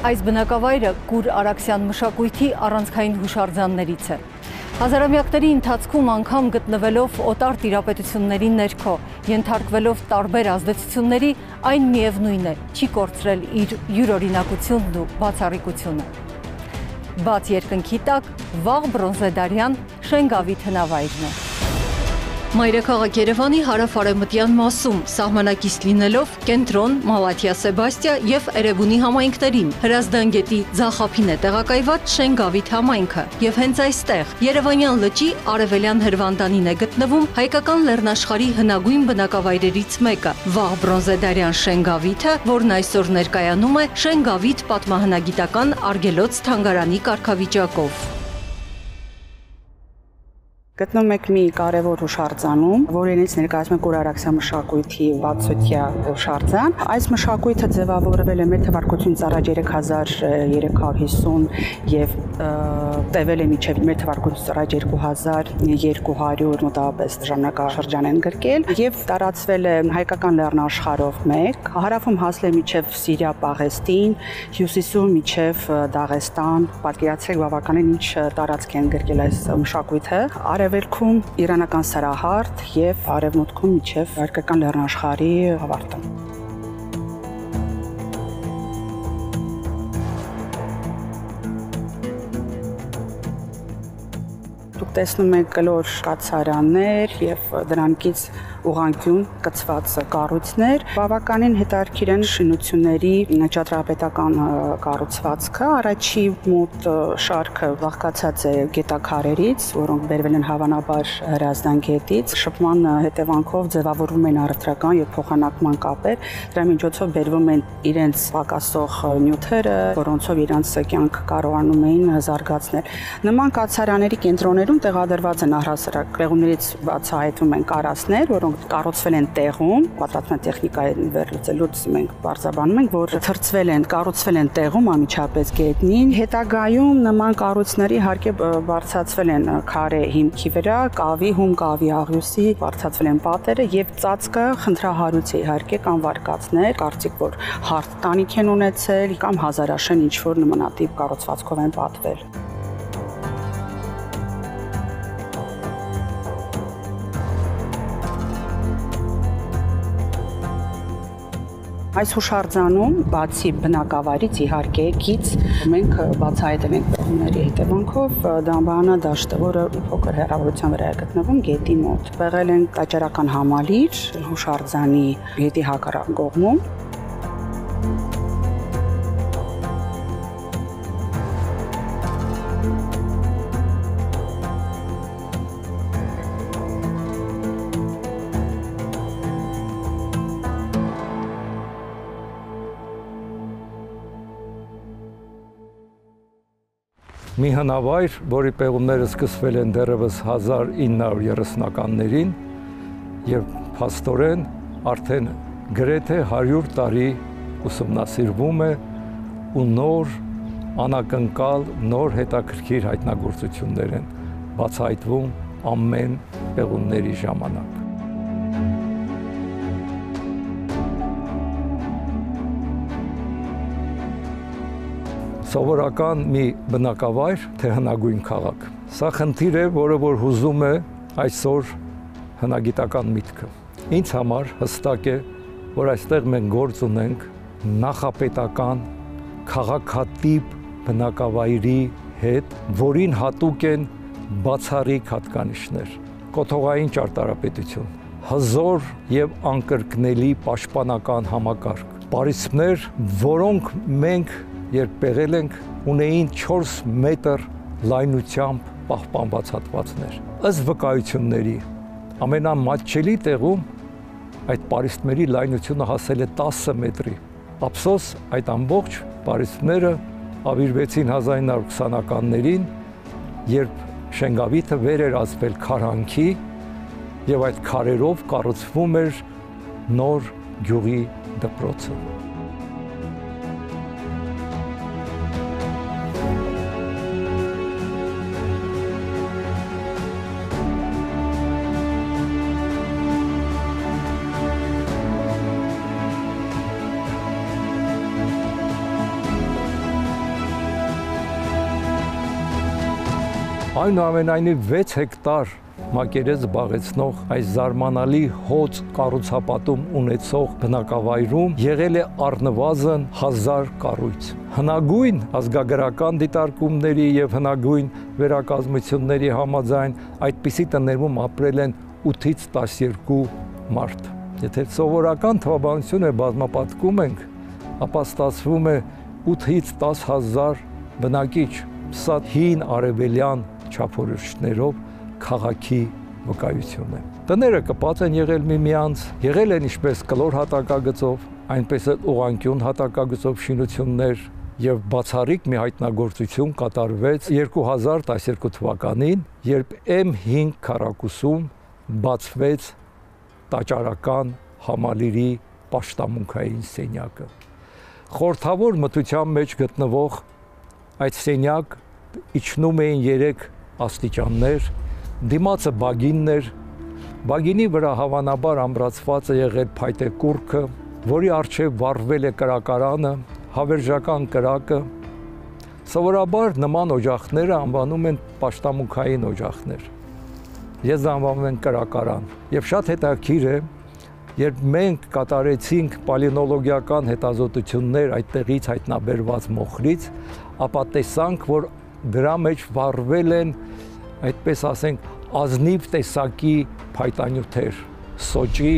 Այս բնակավայրը Կուր Արաքսյան մշակույթի առանցքային հուշարձաններից է։ Հազարամյակների ընթացքում անգամ գտնվելով օտար տիրապետությունների ներքո, ենթարկվելով տարբեր ազդեցությունների, այն միևնույն է, չի կորցրել իր յուրօրինակությունն ու բացառիկությունը։ Բաց երկնքի տակ վաղ բրոնզեդարյան Շենգավիթ հնավայրն է։ Մայրաքաղաք Երևանի հարավ-արևմտյան մասում, սահմանակից լինելով Կենտրոն, Մալաթիա Սեբաստիա և Էրեբունի համայնքներին, Հրազդան գետի ձախափին է տեղակայված Շենգավիթ համայնքը, և հենց այստեղ Երևանյան լճի արևելյան հրվանդանին է գտնվում հայկական լեռնաշխարհի հնագույն բնակավայրերից մեկը՝ վաղ բրոնզեդարյան Շենգավիթը, որն այսօր ներկայանում է Շենգավիթ պատմահնագիտական արգելոց թանգարանի կարգավիճակով։ Գտնվում ենք մի կարևոր հուշարձանում, որից ներկայացնում ենք Կուր Արաքսյան մշակույթի 60-յա հուշարձան։ Այս մշակույթը ձևավորվել է մեր թվարկությունից առաջ 3350 եւ տևել է մինչեւ մեր թվարկությունից առաջ 2200 մոտավորապես ժամանակաշրջան են գրկել եւ տարածվել է հայկական լեռնաշխարհով մեկ, հարավում հասել է մինչեւ Սիրիա, Պաղեստին, հյուսիսում մինչեւ Դաղեստան։ Պատկերացրեք բավականին ինչ տարածք են գրկել այս մշակույթը։ Արևելքում իրանական սարահարթ եւ արևմուտքում միջև հայկական լեռնաշխարհի ավարտը։ Դուք տեսնում եք կլոր կացարաններ եւ դրանից ուղղանկյուն կցված կառույցներ, բավականին հետաքրքիր են շինությունների ճարտարապետական կառուցվածքը, առաջի մոտ շարքը բաղկացած է գետաքարերից, որոնք բերվել են հավանաբար Հրազդան գետից, շփման հետևանքով ձևավորվում են առևտրական եւ փոխանակման կապեր, դրա միջոցով բերվում են իրենց պակասող նյութերը, որոնցով իրենց կյանք կարողանում էին զարգացնել։ Նման կացարանների կենտրոններում տեղադրված են առհասարակ պեղումներից բացահայտվում են կարասներ, որոնք կառուցվել են տեղում, պատրաստման տեխնիկայի վերլուծելուց մենք բարձրաբանում ենք, որ կառուցվել են տեղում անմիջապես գետնին։ Հետագայում նման կառույցների իհարկե բարձրացվել են քարե հիմքի վրա, կավի հում, կավի աղյուսի, բարձրացվել են պատերը եւ ծածկը խնդրահարույց է իհարկե կամ վարկածներ, կարծիք որ հարթ տանիք են ունեցել կամ հազարաշեն ինչ որ նմանատիպ կառուցվածքով են պատվել։ Այս հուշարձանում բացի բնակավայրից իհարկե գից մենք բացահայտել ենք պեղումների հետևանքով Դամբարանա դաշտը, որը փոքր հեռավորության վրա է գտնվում գետի մոտ։ Պեղել են տաճարական համալիր հուշարձանի գետի հակառակ կողմում։ Մի հնավայր, որի պեղումները սկսվել են դեռևս 1930-ականներին եւ փաստորեն արդեն գրեթե 100 տարի ուսումնասիրվում է ու նոր անակնկալ, նոր հետաքրքիր հայտնագործություններ են բացահայտվում ամեն պեղումների ժամանակ։ Սովորական մի բնակավայր, թե հնագույն քաղաք։ Սա խնդիր է, որը որ հուզում է այսօր հնագիտական միտքը։ Ինձ համար հստակ է, որ այստեղ մենք գործ ունենք նախապետական քաղաքատիպ բնակավայրի հետ, որին հատուկ են բացառիկ հատկանիշներ, կոթողային ճարտարապետություն, հզոր եւ անկրկնելի պաշտպանական համակարգ, պարիսպներ, որոնք մենք երբ պեղել ենք, ունեին 4 մետր լայնությամբ պահպանված հատվածներ։ Ըստ վկայությունների, ամենամատչելի տեղում այդ պարիսպների լայնությունը հասել է 10 մետրի։ Ափսոս այդ ամբողջ պարիսպները ավիրվեցին 1920-ականներին, երբ Շենգավիթը վեր էր ազվել քարանքի եւ այդ քարերով կառուցվում էր նոր գյուղի դպրոցը։ Այնուամենայնիվ 6 հեկտար մակերես զբաղեցնող այս զարմանալի հոծ կառուցապատում ունեցող բնակավայրում եղել է առնվազն 1000 կառույց։ Հնագույն ազգագրական դիտարկումների եւ հնագույն վերակազմությունների համաձայն այդպիսի տներում ապրել են 8-ից 12 մարդ։ Եթե սովորական թվաբանությունը բազմապատկում ենք, ապա ստացվում է 8-ից 10,000 բնակիչ։ Սա հին արևելյան չափորոշիչներով քաղաքի վկայություն է։ Տները կպած են եղել միմյանց, եղել են ինչպես կլոր հատակագծով, այնպես էլ ուղղանկյուն հատակագծով շինություններ եւ բացառիկ մի հայտնագործություն կատարվեց 2012 թվականին, երբ M5 քառակուսում բացվեց տաճարական համալիրի պաշտամունքային սենյակը։ Խորհրդավոր մթության մեջ գտնվող այդ սենյակ իջնում էին 3 աստիճաններ, դիմացը բագինն էր, բագինի վրա հավանաբար ամրացված է եղել փայտե կուռքը, որի առջև վառվել է կրակարանը, հավերժական կրակը։ Սովորաբար նման օջախները անվանում են պաշտամունքային օջախներ։ Ես անվանում եմ կրակարան։ Եվ շատ հետաքրքիր է, երբ մենք կատարեցինք պալինոլոգիական հետազոտություններ այդտեղից հայտնաբերված մոխրից, ապա տեսանք, որ դրա մեջ վառվել են, այդպես ասենք, ազնիվ տեսակի փայտանյութեր, սոճի,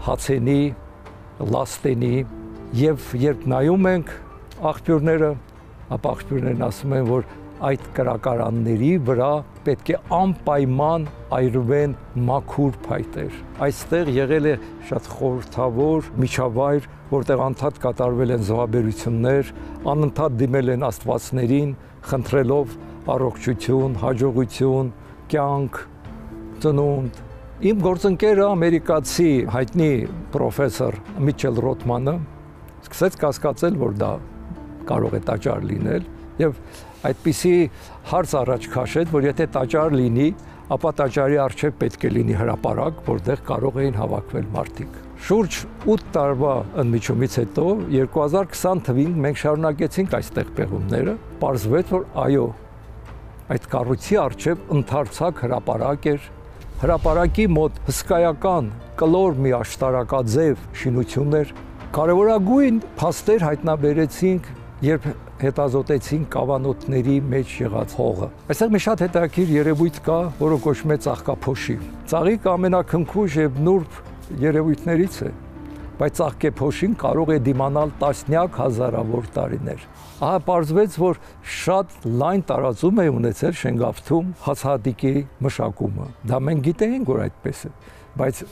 հացենի, լաստենի, եւ երբ նայում ենք աղբյուրները, ապա աղբյուրներն ասում են, որ այդ կրակարանների վրա պետք է անպայման այրվեն մաքուր փայտեր։ Այստեղ եղել է շատ խորհրդավոր միջավայր, որտեղ անդադ կատարվել են զոհաբերություններ, անընդհատ դիմել են աստվածներին, խնդրելով առողջություն, հաջողություն, կյանք, ծնունդ։ Իմ գործընկերը ամերիկացի հայտնի պրոֆեսոր Միչել Ռոթմանը սկսեց կասկածել, որ դա կարող է տաճար լինել, եւ այդպիսի հարց առաջ քաշեց, որ եթե տաճար լինի, ապա տաճարի առջև պետք է լինի հրապարակ, որտեղ կարող էին հավաքվել մարդիկ։ Շուրջ 8 տարվա ընդմիջումից հետո 2020 թվականին մենք շարունակեցինք այստեղ պեղումները, պարզվեց, որ այո, այդ կառույցի առջև ընդարձակ հրապարակ էր, հրապարակի մոտ հսկայական կլոր մի աշտարակաձև շինություն էր, կարևորագույն փաստեր հայտնաբերեցինք, երբ հետազոտեցին կավանոթների մեջ եղած հողը։ Այստեղ մի շատ հետաքրքիր երևույթ կա, որը կոչվում է ծաղկափոշի։ Ծաղիկը ամենաքնքուշ եւ նուրբ երևույթներից է, բայց ծաղկափոշին կարող է դիմանալ տասնյակ հազարավոր տարիներ։ Ահա պարզվեց, որ շատ լայն տարածում է ունեցել Շենգավթում հացահատիկի մշակումը։ Դա մենք գիտեինք, որ այդպես է, բայց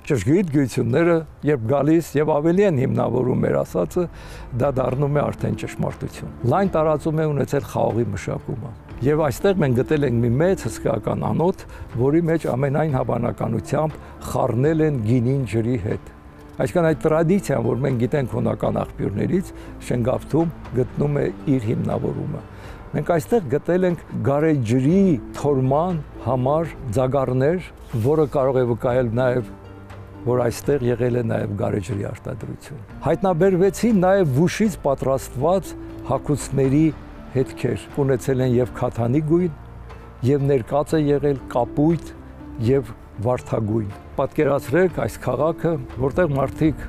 ճշգրիտ գույությունները երբ գալիս եւ ավելի են հիմնավորում մեր ասածը, դա դառնում է արդեն ճշմարտություն։ Լայն տարածում է ունեցել խաղողի մշակումը։ Եվ այստեղ մենք գտել ենք մի մեծ հսկայական անոթ, որի մեջ ամենայն հավանականությամբ խառնել են գինին ջրի հետ։ Այսինքն այդ տրադիցիան, որ մենք գիտենք հունական աղբյուրներից, Շենգավթում գտնում է իր հիմնավորումը։ Մենք այստեղ գտել ենք գարեջրի թորման համար ձագարներ, որը կարող է վկայել նաեւ որ այստեղ եղել է նաև գարեջրի արտադրություն։ Հայտնաբերվեցին նաև վուշից պատրաստված հագուստների հետքեր, ունեցել են եւ քաթանի գույն, եւ ներկած է եղել կապույտ եւ վարդագույն։ Պատկերացրեք այս քաղաքը, որտեղ մարդիկ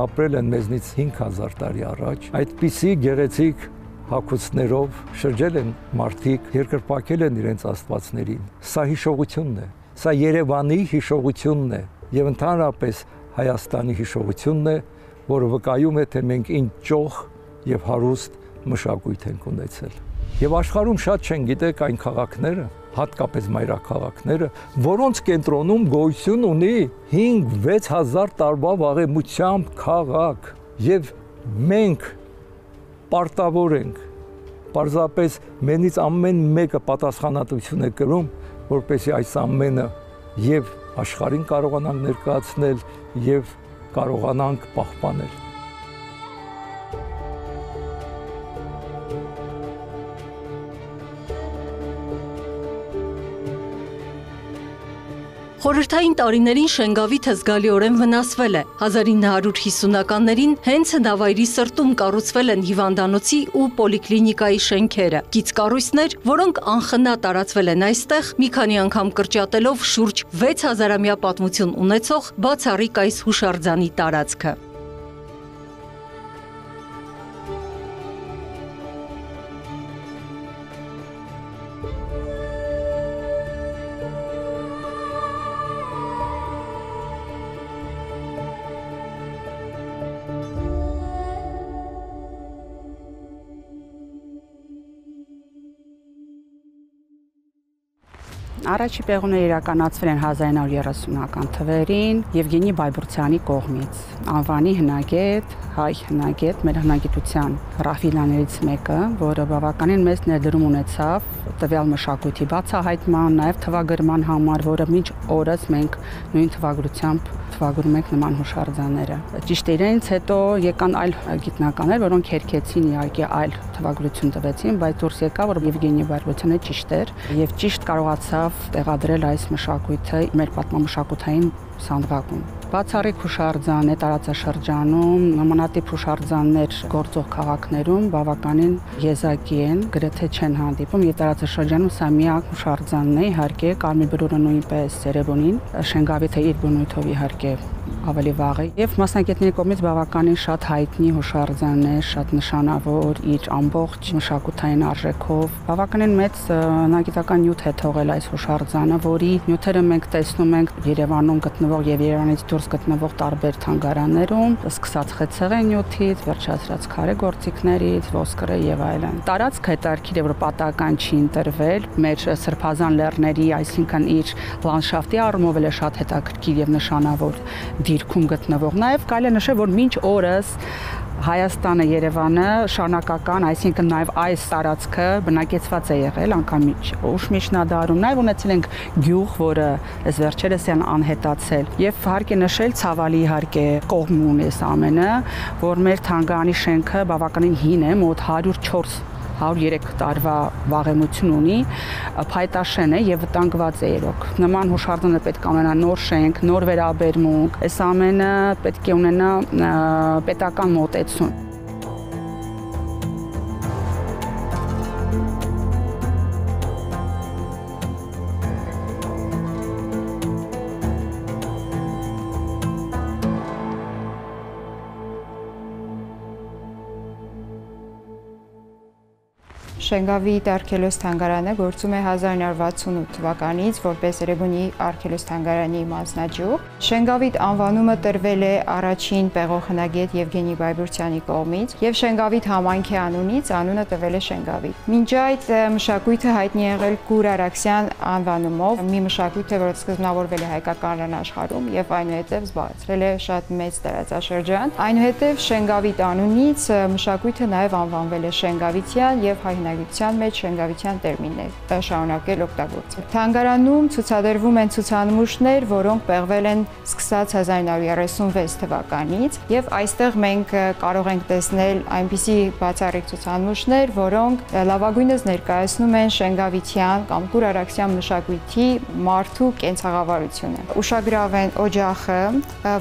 ապրել են մեզնից 5000 տարի առաջ, այդպիսի գեղեցիկ հագուստներով շրջել են մարդիկ, երկրպագել են իրենց աստվածներին։ Սա հիշողությունն է, սա Երևանի հիշողությունն է։ Եվ ընդհանրապես Հայաստանի հիշողությունն է, որը վկայում է, թե մենք ինչ ճոխ եւ հարուստ մշակույթ ենք ունեցել։ Եվ աշխարհում շատ չեն գիտեք այն քաղաքները, հատկապես մայրաքաղաքները, որոնց կենտրոնում գոյություն ունի 5-6000 տարվա վաղեմությամբ քաղաք, եւ մենք պարտավոր ենք, պարզապես մենից ամեն մեկը պատասխանատվություն է կրում, որպեսզի այս ամենը եւ աշխարհին կարողանանք ներկայացնել եւ կարողանանք պահպանել։ Խորհրդային տարիներին Շենգավիթը զգալիորեն վնասվել է։ 1950-ականներին հենց նավայրի սրտում կառուցվել են հիվանդանոցի ու պոլիկլինիկայի շենքերը։ Կից կառույցներ, որոնք անխնա տարածվել են այստեղ, մի քանի անգամ կրճատելով շուրջ 6000-ամյա պատմություն ունեցող բացառիկ այս հուշարձանի տարածքը։ Առաջի պեղումները իրականացվել են 1930-ական թվերին Եվգենի Բայբուրցյանի կողմից։ Անվանի հնագետ, հայ հնագետ, մեր հնագիտության ռաֆինաներից մեկը, որը բավականին մեծ ներդրում ունեցավ տվյալ մշակույթի բացահայտման, նաև թվագրման համար, որը մինչ օրս մենք նույն թվագրությամբ թվագրում ենք նման հուշարձանները։ Ճիշտ է, իրենից հետո եկան այլ գիտնականներ, որոնք հերքեցին իհարկե այլ թվագրություն տվեցին, բայց դուրս եկավ, որ Եվգենի Բայբուրցյանը ճիշտ էր եւ ճիշտ կարողացավ տեղադրել այս մշակույթը մեր պատմամշակութային սանդղակում։ Բացառիկ հուշարձան է տարածաշրջանում, նմանատիպ հուշարձաններ գործող քաղաքներում բավականին եզակի են, գրեթե չեն հանդիպում, եւ տարածաշրջանում սա միակ հուշարձանն է, իհարկե Կարմիր բլուրը նույնպես Սերեբունին, Շենգավիթը իր բնույթով իհարկե ավելի վաղ է եւ մասնագետների կողմից բավականին շատ հայտնի հուշարձան է, շատ նշանավոր իր ամբողջ մշակութային արժեքով, բավականին մեծ հնագիտական նյութ է թողել այս հուշարձանը, որի նյութերը մենք տեսնում ենք Երևանում գտնվող եւ Երևանից դուրս գտնվող տարբեր թանգարաններում, սկսած խեցեղեն նյութից, վերջացրած քարե գործիքներից, ոսկրը եւ այլն։ Տարածքը հետաքրքիր է, որ պատահական չի ընտրվել մեր սրբազան լեռների, այսինքն իր լանդշաֆտի առումով էլ է շատ հետաքրքիր եւ նշանավոր դիրքում գտնվող։ Նաև կարելի է նշել, որ մինչ օրս Հայաստանը, Երևանը շարունակական, այսինքն նաև այս տարածքը բնակեցված է եղել, անգամ ուշ միջնադարում, նաև ունեցել ենք գյուղ, որը այս վերջերս են անհետացել։ Եվ հարկ է նշել, ցավալի իհարկե կողմ ունի այս ամենը, որ մեր թանգարանի շենքը բավականին հին է, մոտ 103 տարվա վաղեմություն ունի, փայտաշեն է եւ վտանգված է իրոք։ Նման հուշարձանը պետք է ունենա նոր շենք, նոր վերաբերմունք, այս ամենը պետք է ունենա պետական մոտեցում։ Շենգավիթ արգելոց թանգարանը գործում է 1968 թվականից որպես Սերեբունի արգելոց թանգարանի մասնաճյուղ։ Շենգավիթ անվանումը տրվել է առաջին պեղող հնագետ Եվգենի Բայբուրցյանի կողմից եւ Շենգավիթ համայնքի անունից անունը տվել է Շենգավիթ։ Մինչ այդ մշակույթը հայտնի եղել Կուր Արաքսյան անվանումով, մի մշակույթ է, որը սկզբնավորվել է հայկական աշխարհում եւ այնուհետեւ զբաղեցրել է շատ մեծ տարածաշրջան։ Այնուհետեւ Շենգավիթ անունից մշակույթը նաեւ անվանվել է Շենգավիթյան եւ հայ հնագիտության մեջ Շենգավիթյան տերմիններ շարունակել օգտագործել։ Թանգարանում ցուցադրվում են ցուցանմուշներ, որոնք պեղվել են սկսած 1936 թվականից եւ այստեղ մենք կարող ենք տեսնել այնպիսի բացառիկ ցուցանմուշներ, որոնք լավագույնս ներկայացնում են Շենգավիթյան կամ Կուր Արաքսյան մշակույթի մարդու կենցաղավարությունը։ Ուշագրավ են օջախը,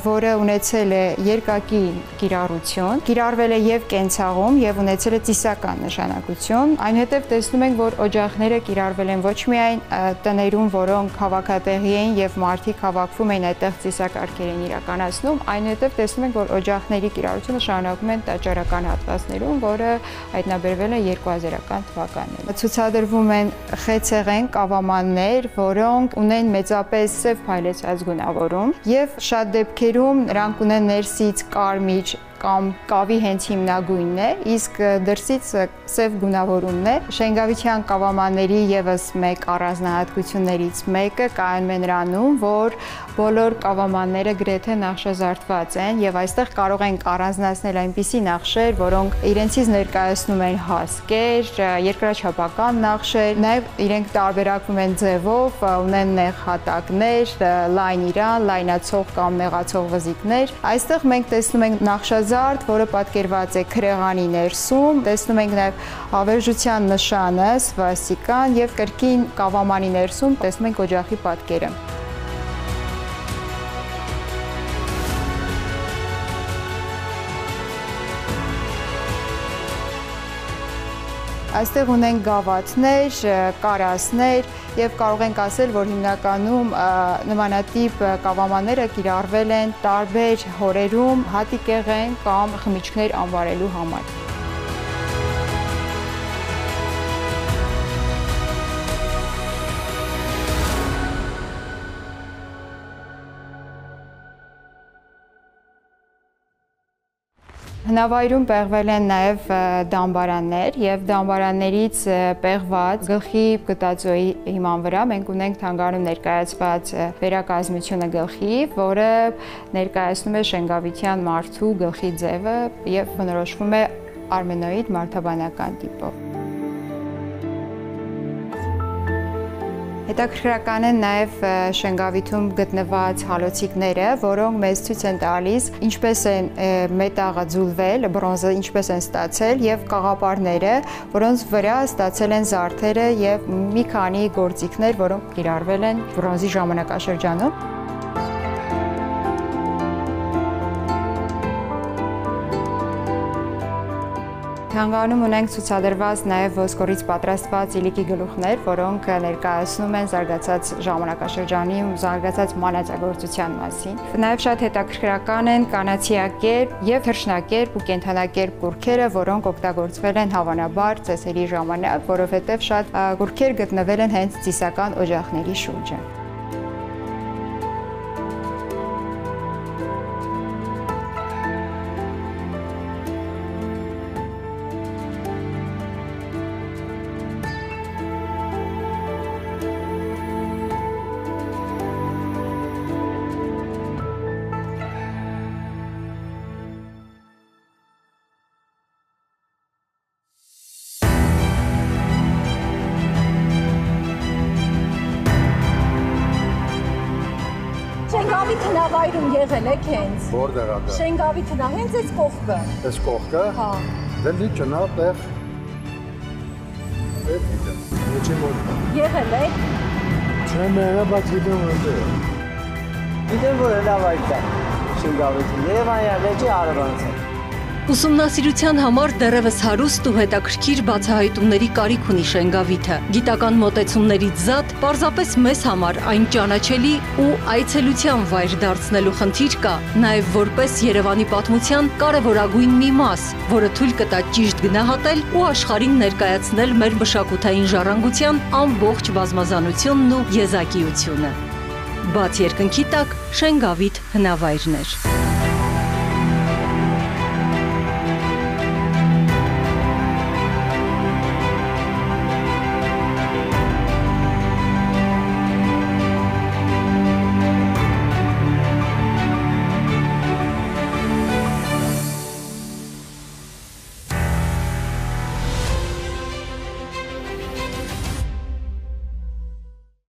որը ունեցել է երկակի կիրառություն, կիրառվել է եւ կենցաղում եւ ունեցել է ծիսական նշանակություն։ Այնուհետև տեսնում ենք, որ օջախները կիրառվել են ոչ միայն տներում, որոնք հավաքատեղի էին եւ մարդիկ հավաքվում էին այդտեղ ծիսակարգեր են իրականացնում, այնուհետև տեսնում ենք, որ օջախների կիրառությունը շարունակում են տաճարական հատվածներում, որը հայտնաբերվել է 2000-ական թվականներին։ Ցուցադրվում են խեցեղեն կավամաններ, որոնք ունեն մեծապես սև փայլեցած գունավորում եւ շատ դեպքերում նրանք ունեն ներսից կարմիր կամ կավի հենց հիմնագույնն է, իսկ դրսից սև գունավորումն է։ Շենգավիթյան կավամանների եւս մեկ առանձնահատկություններից մեկը կայանում է նրանում, որ բոլոր կավամանները գրեթե նախշազարդված են եւ այստեղ կարող ենք առանձնացնել այնպիսի նախշեր, որոնք իրենցից ներկայացնում են հասկեր, երկրաչափական նախշեր, նաեւ իրենք տարբերակվում են ձևով, ունեն նեղ հատակներ, լայն իրան, լայնացող կամ նեղացող վզիկներ։ Այստեղ մենք տեսնում ենք նախշազարդ, որը պատկերված է քրեղանի ներսում, տեսնում ենք նաեւ հավերժության նշանը, սվաստիկան եւ կրկին կավամանի ներսում տեսնում ենք օջախի պատկերը։ Այստեղ ունենք գավաթներ, կարասներ եւ կարող ենք ասել, որ հիմնականում նմանատիպ կավամանները կիրառվել են տարբեր հորերում հատիկեղեն կամ խմիչքներ անվարելու համար։ Հնավայրում պեղվել են նաև դամբարաններ եւ դամբարաններից պեղված գլխի գտածոյի հիման վրա մենք ունենք թանգարանում ներկայացված վերակազմությունը գլխի, որը ներկայացնում է Շենգավիթյան մարդու գլխի ձևը եւ բնորոշվում է արմենոիդ մարդաբանական տիպով։ Հետաքրքրական են նաև Շենգավիթում գտնված հալոցիկները, որոնք մեզ ցույց են տալիս ինչպես են մետաղը ձուլվել, բրոնզը ինչպես են ստացել եւ կաղապարները, որոնց վրա ստացել են զարդերը եւ մի քանի գործիքներ, որոնք կիրառվել են բրոնզի ժամանակաշրջանում։ Թանգարանում ունենք ցուցադրված նաև ոսկորից պատրաստված իլիկի գլուխներ, որոնք ներկայացնում են զարգացած ժամանակաշրջանի ու զարգացած մանածագործության մասին։ Նաև շատ հետաքրքրական են կանացիակերպ եւ թռչնակերպ ու կենդանակերպ կուրքերը, որոնք օգտագործվել են հավանաբար ծեսերի ժամանակ, որովհետեւ շատ կուրքեր գտնվել են հենց ծիսական օջախների շուրջը։ Շենգավիթ հնավայրում եղել եք հենց։ Որտեղ է դա։ Շենգավիթ հնա հենց այս կողքը։ Այս կողքը։ Հա։ Դե լի ճնա տեղ։ Այդ դիտեմ։ Ոչի մոտ։ Եղել եք։ Չեմ եղել, բայց գիտեմ որտեղ։ Գիտեմ որ հնավայր կա Շենգավիթում։ Երևանի լեջի Արևանց է։ Ուսումնասիրության համար դեռևս հարուստ ու հետաքրքիր բացահայտումների կարիք ունի Շենգավիթը։ Գիտական մոտեցումներից զատ պարզապես մեզ համար այն ճանաչելի ու այցելության վայր դարձնելու խնդիր կա, նաև որպես Երևանի պատմության կարևորագույն մի մաս, որը թույլ կտա ճիշտ գնահատել ու աշխարհին ներկայացնել մեր մշակութային ժառանգության ամբողջ բազմազանությունն ու եզակիությունը։ Բաց երկնքի տակ Շենգավիթ հնավայրներ։